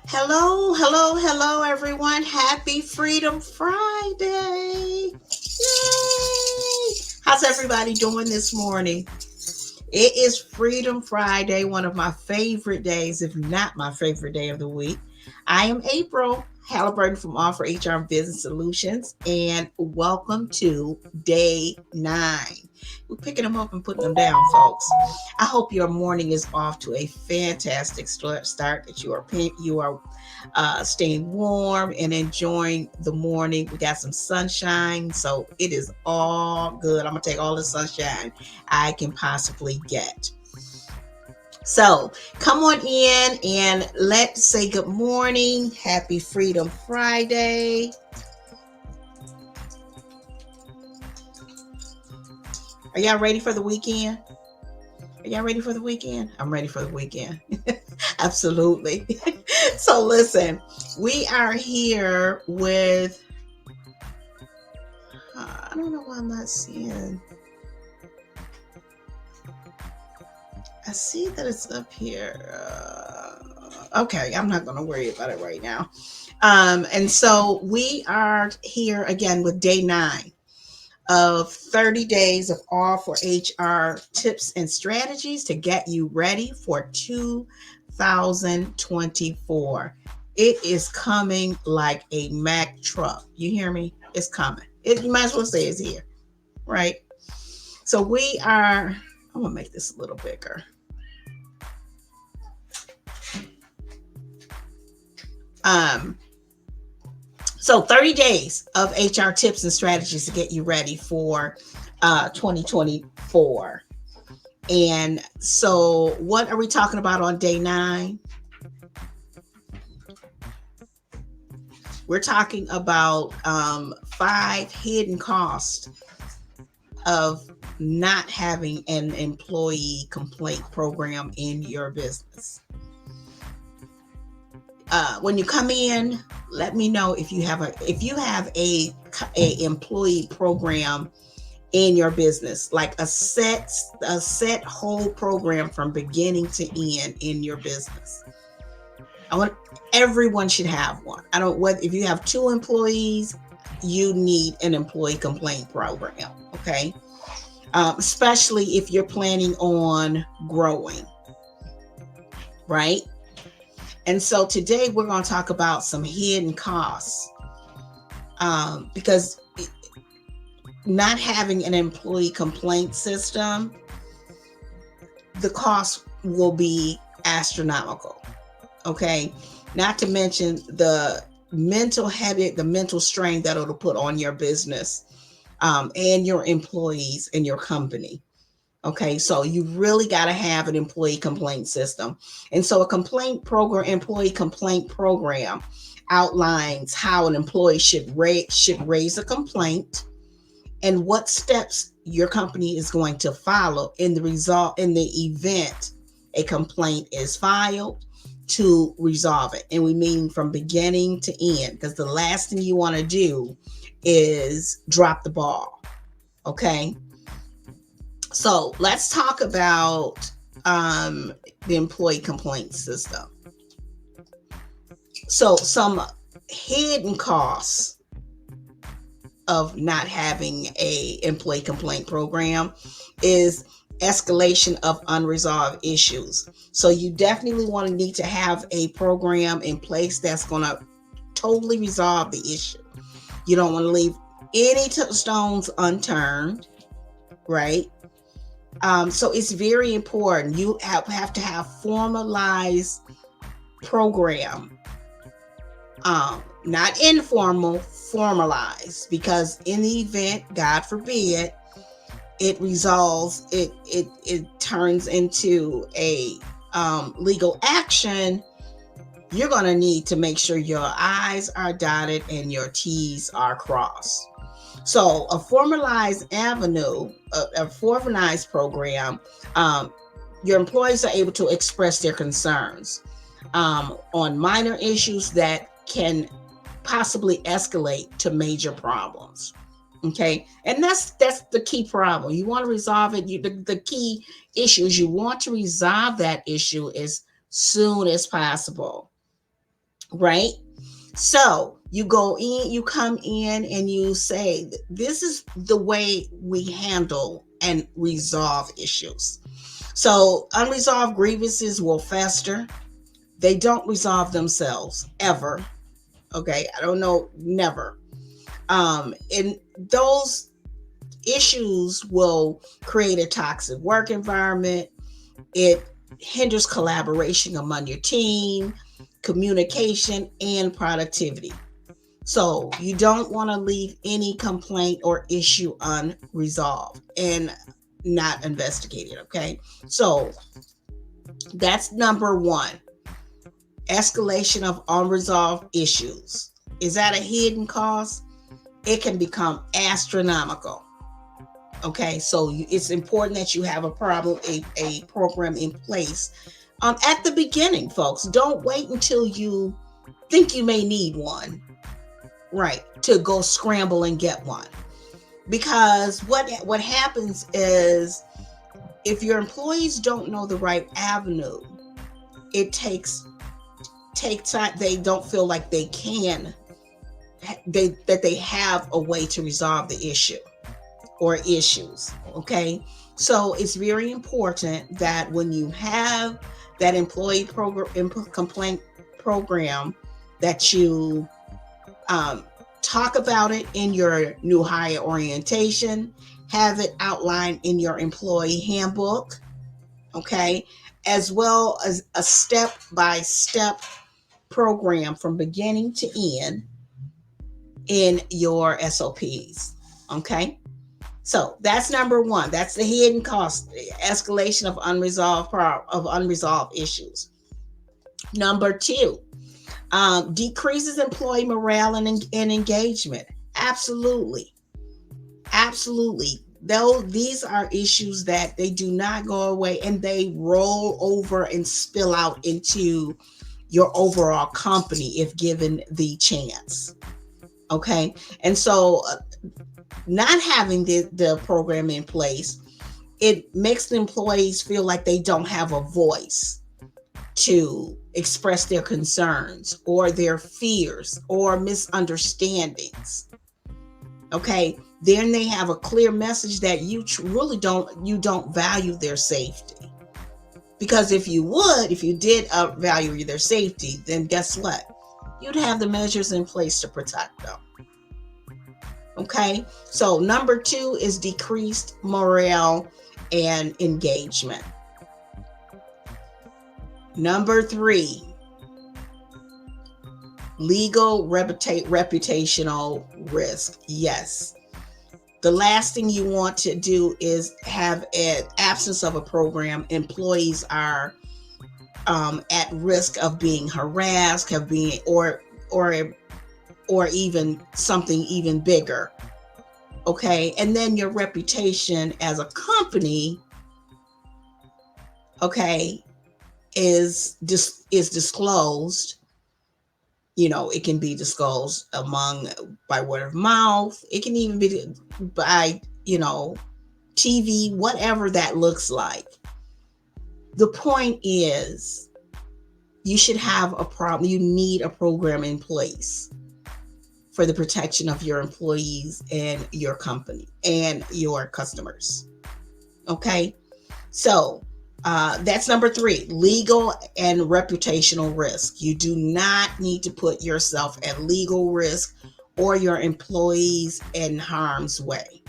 Hello, hello, hello, everyone. Happy Freedom Friday. Yay! How's everybody doing this morning? It is Freedom Friday, one of my favorite days, if not my favorite day of the week. I am April Halliburton from ALL4HR Business Solutions, and welcome to day 9. We're picking them up and putting them down, folks. I hope your morning is off to a fantastic start. That you are staying warm and enjoying the morning. We got some sunshine, so it is all good. I'm gonna take all the sunshine I can possibly get. So come on in and let's say good morning. Happy Freedom Friday. Are y'all ready for the weekend? Are y'all ready for the weekend? I'm ready for the weekend. Absolutely. So listen, we are here with, I don't know why I'm not seeing. I see that it's up here. Okay, I'm not going to worry about it right now. And so we are here again with day 9 of 30 days of ALL4HR tips and strategies to get you ready for 2024. It is coming like a Mack truck. You hear me? It's coming. You might as well say it's here, right? So we are, I'm going to make this a little bigger. Um, so 30 days of HR tips and strategies to get you ready for 2024. And so what are we talking about on day 9? We're talking about 5 hidden costs of not having an employee complaint program in your business. When you come in, let me know if you have a employee program in your business, like a set whole program from beginning to end in your business. Everyone should have one. I don't whether if you have 2 employees, you need an employee complaint program. Okay, especially if you're planning on growing, right? And so today we're going to talk about some hidden costs, because not having an employee complaint system, the cost will be astronomical. Okay, not to mention the mental headache, the mental strain that it'll put on your business, and your employees and your company. Okay, so you really got to have an employee complaint system. And so employee complaint program outlines how an employee should raise a complaint and what steps your company is going to follow in the event a complaint is filed to resolve it. And we mean from beginning to end, because the last thing you want to do is drop the ball. Okay. So let's talk about the employee complaint system. So some hidden costs of not having a employee complaint program is escalation of unresolved issues. So you definitely want to need to have a program in place that's going to totally resolve the issue. You don't want to leave any stones unturned, right? So it's very important. You have to have formalized program, not informal, formalized, because in the event, God forbid, it resolves, it turns into a legal action. You're going to need to make sure your I's are dotted and your T's are crossed. So a formalized a formalized program, your employees are able to express their concerns on minor issues that can possibly escalate to major problems. Okay, and that's the key problem. You want to resolve it. The key issue is you want to resolve that issue as soon as possible. right? So you go in, you come in, and you say, this is the way we handle and resolve issues. So unresolved grievances will fester. They don't resolve themselves ever. Okay, I don't know, never. And those issues will create a toxic work environment. It hinders collaboration among your team, communication, and productivity. So you don't want to leave any complaint or issue unresolved and not investigated. Okay. So that's number one, escalation of unresolved issues. Is that a hidden cost? It can become astronomical. Okay. So it's important that you have a program in place at the beginning, folks. Don't wait until you think you may need one, right, to go scramble and get one. Because what happens is, if your employees don't know the right avenue, it take time. They don't feel like they have a way to resolve the issue or issues. Okay, so it's very important that when you have that employee program complaint program, that you talk about it in your new hire orientation, have it outlined in your employee handbook, okay, as well as a step-by-step program from beginning to end in your SOPs, okay? So that's number one. That's the hidden cost, escalation of unresolved issues. Number two, decreases employee morale and engagement. Absolutely. Absolutely. Though these are issues that they do not go away, and they roll over and spill out into your overall company if given the chance. Okay. And so not having the program in place, it makes the employees feel like they don't have a voice to express their concerns or their fears or misunderstandings. Okay, then they have a clear message that really don't value their safety. Because if you did value their safety, then guess what? You'd have the measures in place to protect them. Okay, so number two is decreased morale and engagement. Number three, legal reputational risk. Yes. The last thing you want to do is have an absence of a program. Employees are at risk of being harassed, of being or even something even bigger. Okay, and then your reputation as a company, okay, is disclosed. You know, it can be disclosed by word of mouth. It can even be by, TV, whatever that looks like. The point is, you should have a problem. You need a program in place for the protection of your employees and your company and your customers. Okay, so that's number three, legal and reputational risk. You do not need to put yourself at legal risk or your employees in harm's way.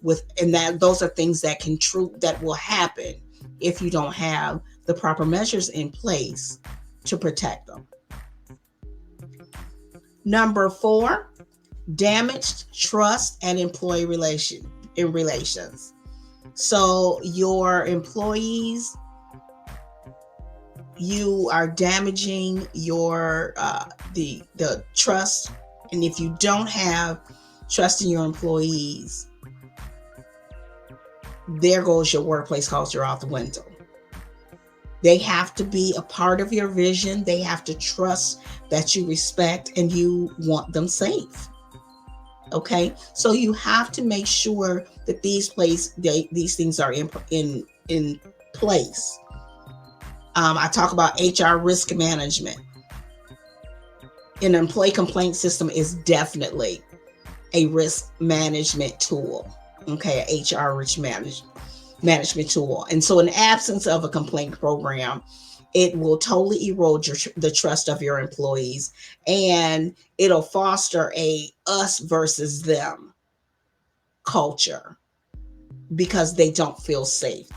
Those are things that will happen if you don't have the proper measures in place to protect them. Number four, damaged trust and employee relations. So your employees, you are damaging your the trust, and if you don't have trust in your employees, there goes your workplace culture out the window. They have to be a part of your vision. They have to trust that you respect and you want them safe. Okay, so you have to make sure that these things are in place. I talk about HR risk management. An employee complaint system is definitely a risk management tool. Okay, a HR risk management tool. And so, in absence of a complaint program, it will totally erode the trust of your employees, and it'll foster a us versus them culture because they don't feel safe,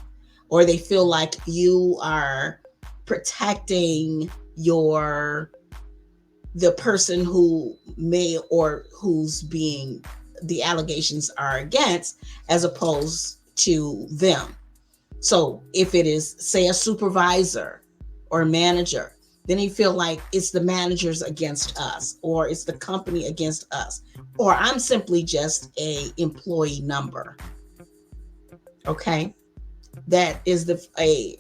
or they feel like you are protecting the person who may, or who's being, the allegations are against, as opposed to them. So if it is, say, a supervisor or a manager, then you feel like it's the managers against us, or it's the company against us, or I'm simply just a employee number. Okay, that is a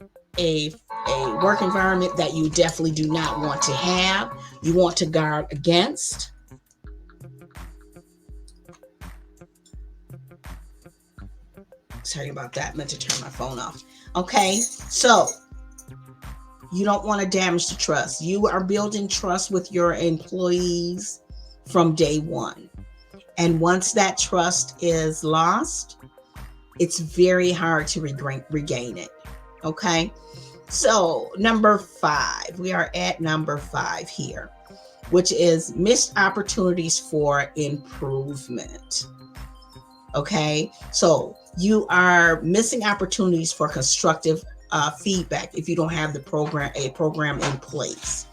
work environment that you definitely do not want to have. You want to guard against. Sorry about that. I meant to turn my phone off. Okay, so you don't want to damage the trust. You are building trust with your employees from day one. And once that trust is lost, it's very hard to regain it. Okay, so number 5, we are at number 5 here, which is missed opportunities for improvement. Okay, so you are missing opportunities for constructive feedback if you don't have a program in place.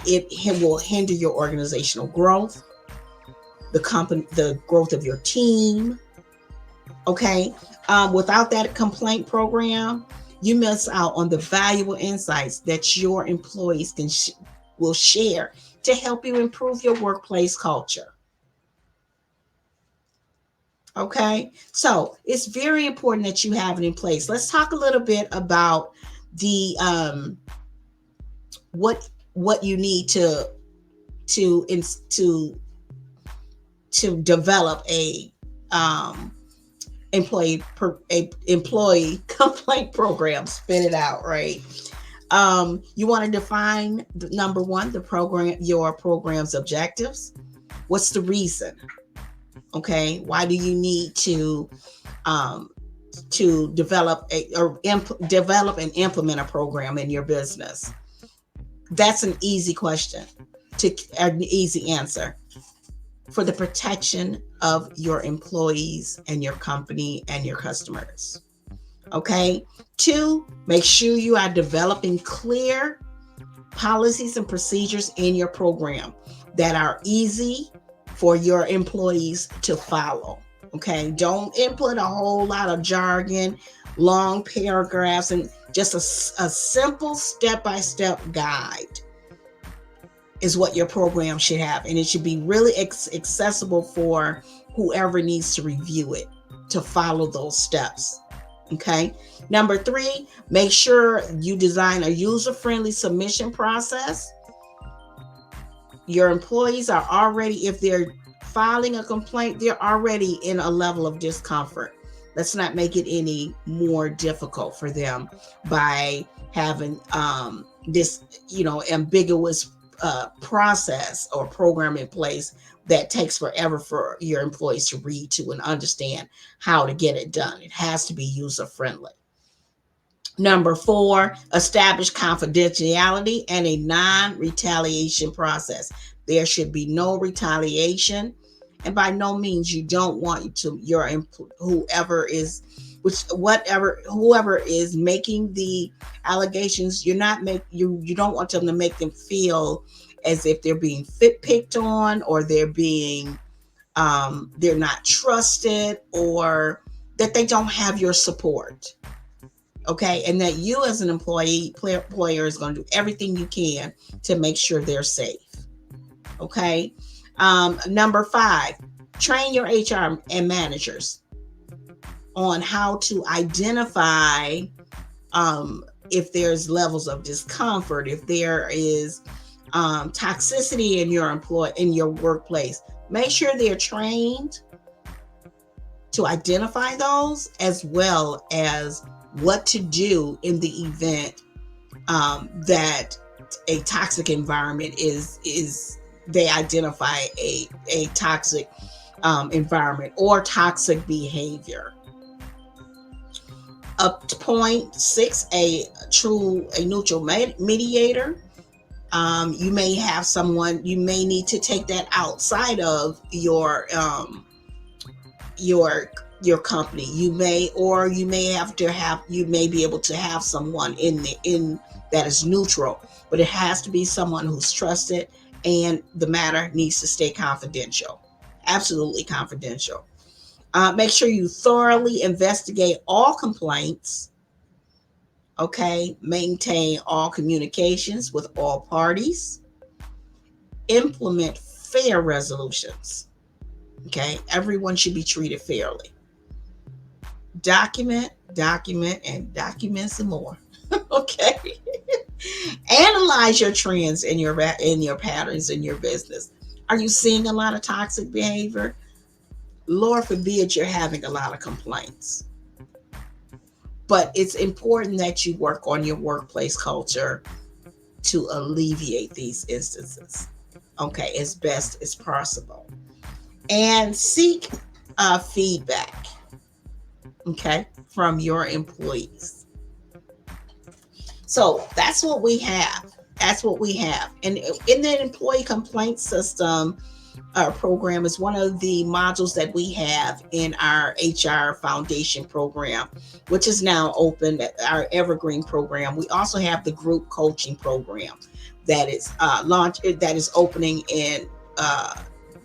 It will hinder your organizational growth, the growth of your team. Okay, without that complaint program, you miss out on the valuable insights that your employees will share to help you improve your workplace culture. Okay, so it's very important that you have it in place. Let's talk a little bit about the what you need to to develop a employee complaint program. Spit it out, right? You want to define number 1, your program's objectives. What's the reason? Okay, why do you need to develop develop and implement a program in your business? That's an easy question, an easy answer. For the protection of your employees and your company and your customers. Okay. 2, make sure you are developing clear policies and procedures in your program that are easy for your employees to follow. Okay, don't input a whole lot of jargon, long paragraphs, and just a simple step-by-step guide is what your program should have. And it should be really accessible for whoever needs to review it to follow those steps. Okay. Number 3, make sure you design a user-friendly submission process. Your employees are already, if they're filing a complaint, they're already in a level of discomfort. Let's not make it any more difficult for them by having this, ambiguous process or program in place that takes forever for your employees to read to and understand how to get it done. It has to be user friendly. Number 4, establish confidentiality and a non-retaliation process. There should be no retaliation, and by no means you don't want whoever is making the allegations. You don't want them to make them feel as if they're being picked on, or they're being they're not trusted, or that they don't have your support. Okay, and that you as an employer is going to do everything you can to make sure they're safe. Okay. Number 5, train your HR and managers on how to identify if there's levels of discomfort, if there is toxicity in your workplace. Make sure they're trained to identify those, as well as what to do in the event that a toxic environment is they identify a toxic environment or toxic behavior. Up to point six, a neutral mediator. You may have someone, you may need to take that outside of your your company. You may be able to have someone in that is neutral, but it has to be someone who's trusted, and the matter needs to stay confidential, absolutely confidential. Make sure you thoroughly investigate all complaints. Okay, maintain all communications with all parties. Implement fair resolutions. Okay, everyone should be treated fairly. Document, and document some more. Okay. Analyze your trends in your patterns in your business. Are you seeing a lot of toxic behavior? Lord forbid you're having a lot of complaints. But it's important that you work on your workplace culture to alleviate these instances, okay, as best as possible. And seek feedback, okay, from your employees. So that's what we have. That's what we have. And in the employee complaint system program is one of the modules that we have in our HR Foundation program, which is now open, our Evergreen program. We also have the group coaching program that is that is opening in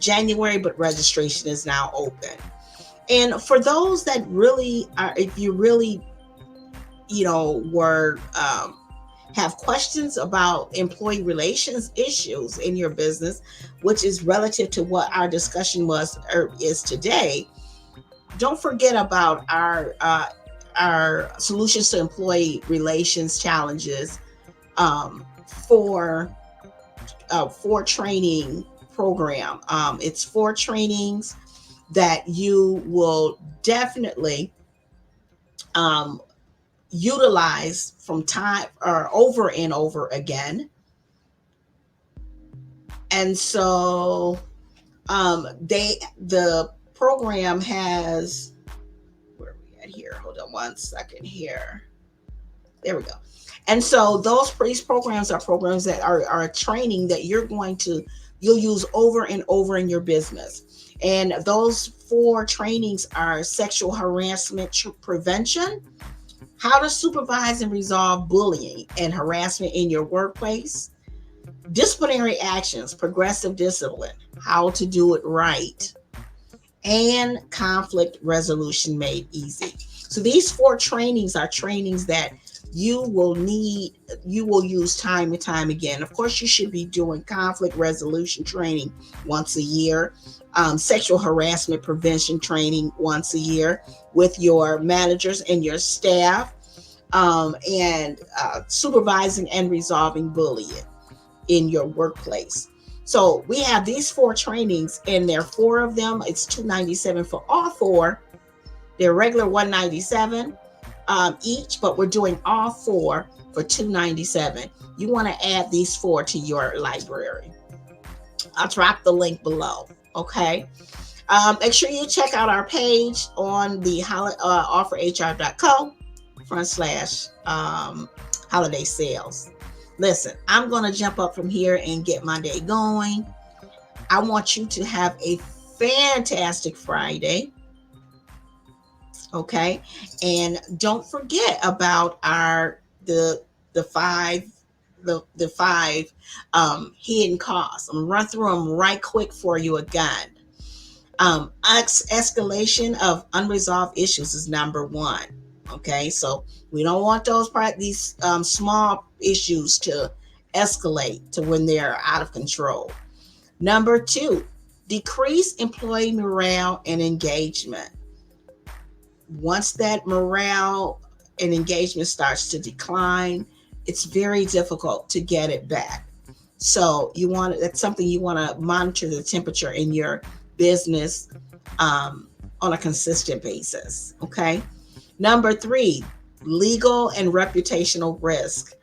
January, but registration is now open. And for those that really are, if you really, were have questions about employee relations issues in your business, which is relative to what our discussion was or is today, don't forget about our solutions to employee relations challenges for training program. It's 4 trainings that you will definitely utilize from time or over and over again. And so the program has, where are we at here? Hold on one second here. There we go. And so these programs are programs that are training that you'll use over and over in your business. And those 4 trainings are sexual harassment prevention, how to supervise and resolve bullying and harassment in your workplace, disciplinary actions, progressive discipline, how to do it right, and conflict resolution made easy. So these 4 trainings are trainings that you will use time and time again. Of course, you should be doing conflict resolution training once a year, sexual harassment prevention training once a year with your managers and your staff, and supervising and resolving bullying in your workplace. So we have these 4 trainings, and there are 4 of them. It's $297 for all 4. They're regular $197 each, but we're doing all 4 for $297. You want to add these 4 to your library. I'll drop the link below. Okay. Make sure you check out our page on the offerhr.co/holiday sales. Listen, I'm going to jump up from here and get my day going. I want you to have a fantastic Friday. Okay. And don't forget about the 5 hidden costs. I'm going to run through them right quick for you again. Escalation of unresolved issues is number 1. Okay, so we don't want these small issues to escalate to when they're out of control. Number 2, decrease employee morale and engagement. Once that morale and engagement starts to decline, it's very difficult to get it back. So that's something you want to monitor the temperature in your business on a consistent basis. Okay. Number 3, legal and reputational risk.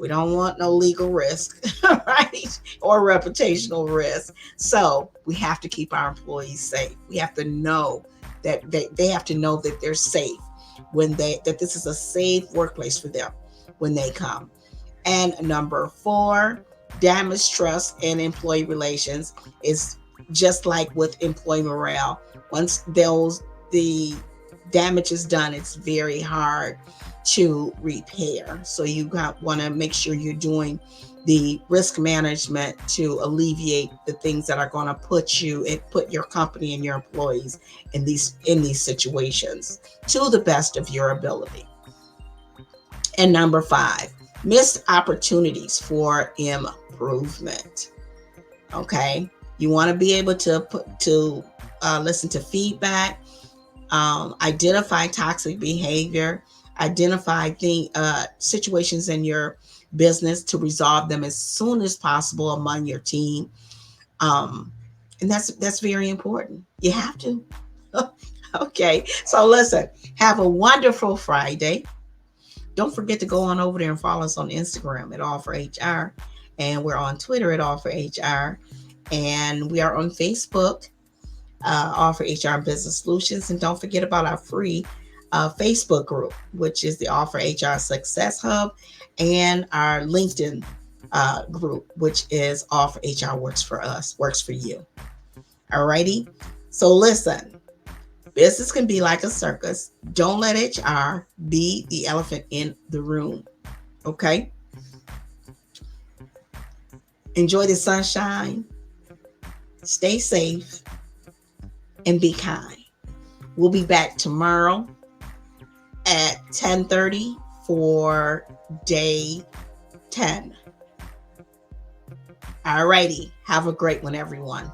We don't want no legal risk, right? Or reputational risk. So we have to keep our employees safe. We have to know that they have to know that they're safe that this is a safe workplace for them when they come. And number 4, damage trust and employee relations is just like with employee morale. Once the damage is done, it's very hard to repair. So you want to make sure you're doing the risk management to alleviate the things that are going to put your company and your employees in these situations to the best of your ability. And number 5, missed opportunities for improvement. Okay, you want to be able to listen to feedback, identify toxic behavior, identify situations in your business to resolve them as soon as possible among your team. And that's very important. You have to. Okay, so listen, have a wonderful Friday. Don't forget to go on over there and follow us on Instagram at ALL4HR. And we're on Twitter at ALL4HR. And we are on Facebook, ALL4HR Business Solutions. And don't forget about our free Facebook group, which is the ALL4HR Success Hub, and our LinkedIn group, which is ALL4HR Works for Us, Works for You. Alrighty? So listen, business can be like a circus. Don't let HR be the elephant in the room. Okay? Enjoy the sunshine. Stay safe. And be kind. We'll be back tomorrow at 10:30 for day 10. Alrighty. Have a great one, everyone.